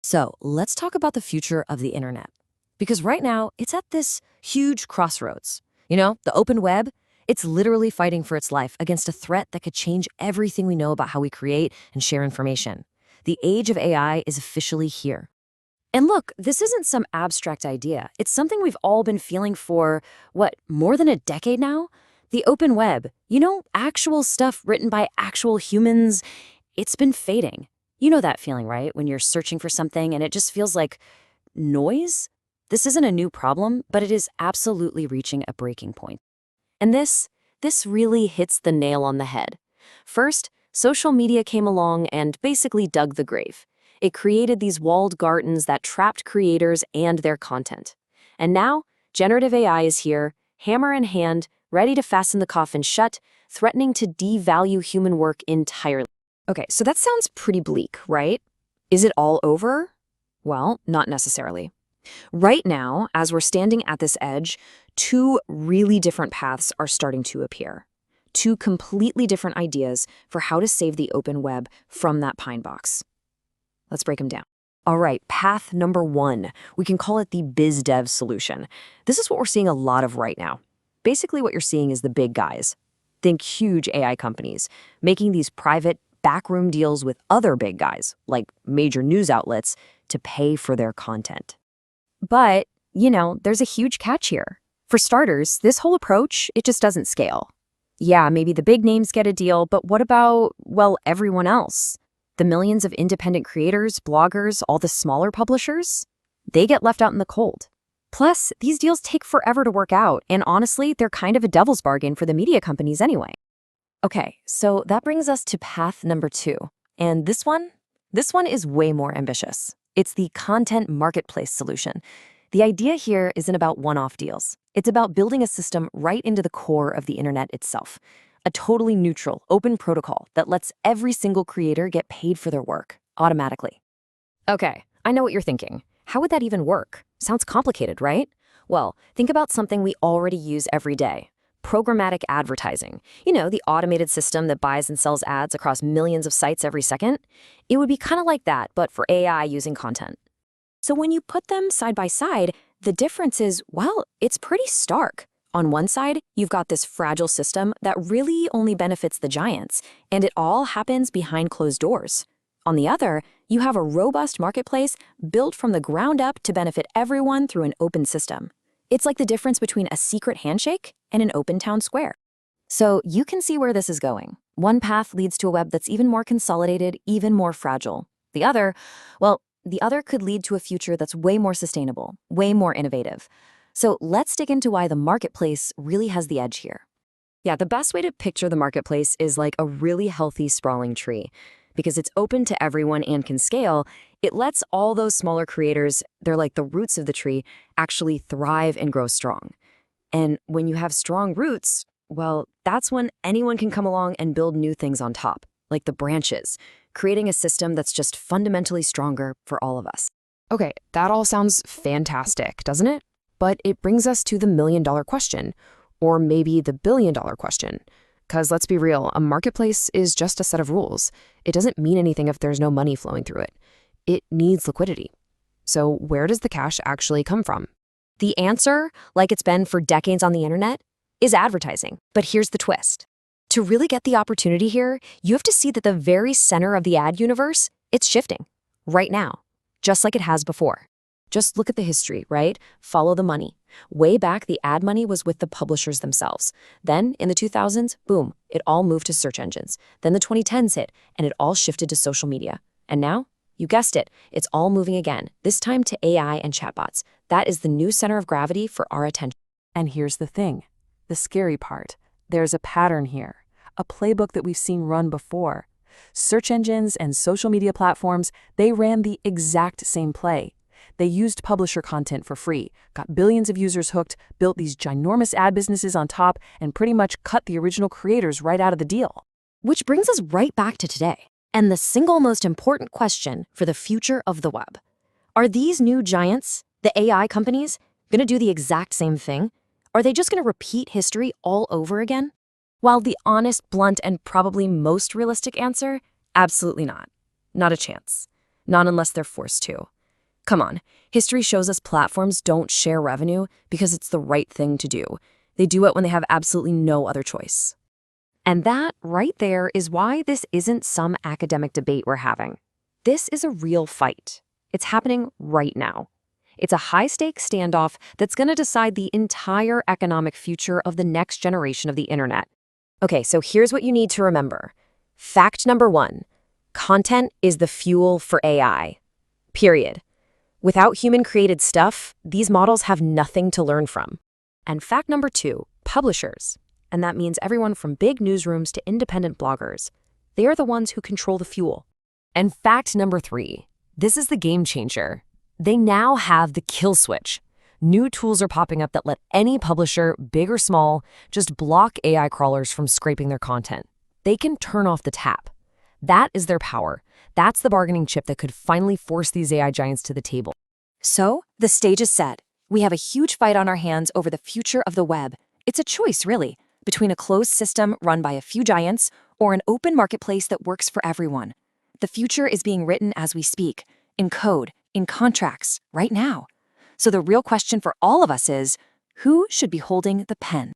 So let's talk about the future of the internet. Because right now, it's at this huge crossroads. The open web, it's literally fighting for its life against a threat that could change everything we know about how we create and share information. The age of AI is officially here. And look, this isn't some abstract idea. It's something we've all been feeling for, what, more than a decade now? The open web, actual stuff written by actual humans, it's been fading. You know that feeling, right? When you're searching for something and it just feels like noise? This isn't a new problem, but it is absolutely reaching a breaking point. And this really hits the nail on the head. First, social media came along and basically dug the grave. It created these walled gardens that trapped creators and their content. And now, generative AI is here, hammer in hand, ready to fasten the coffin shut, threatening to devalue human work entirely. Okay, so that sounds pretty bleak, right? Is it all over? Well, not necessarily. Right now, as we're standing at this edge, two really different paths are starting to appear. Two completely different ideas for how to save the open web from that pine box. Let's break them down. All right, path number one. We can call it the biz dev solution. This is what we're seeing a lot of right now. Basically, what you're seeing is the big guys. Think huge AI companies making these private backroom deals with other big guys, like major news outlets, to pay for their content. But, there's a huge catch here. For starters, this whole approach, it just doesn't scale. Yeah, maybe the big names get a deal, but what about, well, everyone else? The millions of independent creators, bloggers, all the smaller publishers? They get left out in the cold. Plus, these deals take forever to work out, and honestly, they're kind of a devil's bargain for the media companies anyway. Okay, so that brings us to path number two. And this one is way more ambitious. It's the content marketplace solution. The idea here isn't about one-off deals. It's about building a system right into the core of the internet itself. A totally neutral, open protocol that lets every single creator get paid for their work, automatically. Okay, I know what you're thinking. How would that even work? Sounds complicated, right? Well, think about something we already use every day. Programmatic advertising. The automated system that buys and sells ads across millions of sites every second. It would be kind of like that, but for AI using content. So when you put them side by side, the difference is, well, it's pretty stark. On one side, you've got this fragile system that really only benefits the giants, and it all happens behind closed doors. On the other, you have a robust marketplace built from the ground up to benefit everyone through an open system. It's like the difference between a secret handshake and an open town square. So you can see where this is going. One path leads to a web that's even more consolidated, even more fragile. The other could lead to a future that's way more sustainable, way more innovative. So let's dig into why the marketplace really has the edge here. Yeah, the best way to picture the marketplace is like a really healthy, sprawling tree. Because it's open to everyone and can scale, it lets all those smaller creators, they're like the roots of the tree, actually thrive and grow strong. And when you have strong roots, well, that's when anyone can come along and build new things on top, like the branches, creating a system that's just fundamentally stronger for all of us. Okay, that all sounds fantastic, doesn't it? But it brings us to the million-dollar question, or maybe the billion-dollar question. Because let's be real, a marketplace is just a set of rules. It doesn't mean anything if there's no money flowing through it. It needs liquidity. So where does the cash actually come from? The answer, like it's been for decades on the internet, is advertising. But here's the twist. To really get the opportunity here, you have to see that the very center of the ad universe, it's shifting. Right now. Just like it has before. Just look at the history, right? Follow the money. Way back, the ad money was with the publishers themselves. Then, in the 2000s, boom, it all moved to search engines. Then the 2010s hit, and it all shifted to social media. And now, you guessed it, it's all moving again, this time to AI and chatbots. That is the new center of gravity for our attention. And here's the thing, the scary part. There's a pattern here, a playbook that we've seen run before. Search engines and social media platforms, they ran the exact same play. They used publisher content for free, got billions of users hooked, built these ginormous ad businesses on top, and pretty much cut the original creators right out of the deal. Which brings us right back to today, and the single most important question for the future of the web. Are these new giants, the AI companies, going to do the exact same thing? Are they just going to repeat history all over again? While the honest, blunt, and probably most realistic answer, absolutely not. Not a chance. not unless they're forced to. Come on, history shows us platforms don't share revenue because it's the right thing to do. They do it when they have absolutely no other choice. And that, right there, is why this isn't some academic debate we're having. This is a real fight. It's happening right now. It's a high-stakes standoff that's going to decide the entire economic future of the next generation of the internet. Okay, so here's what you need to remember. Fact number 1, content is the fuel for AI. Period. Without human-created stuff, these models have nothing to learn from. And fact number 2, publishers, and that means everyone from big newsrooms to independent bloggers, they are the ones who control the fuel. And fact number 3, this is the game changer. They now have the kill switch. New tools are popping up that let any publisher, big or small, just block AI crawlers from scraping their content. They can turn off the tap. That is their power. That's the bargaining chip that could finally force these AI giants to the table. So, the stage is set. We have a huge fight on our hands over the future of the web. It's a choice, really, between a closed system run by a few giants or an open marketplace that works for everyone. The future is being written as we speak, in code, in contracts, right now. So the real question for all of us is, who should be holding the pen?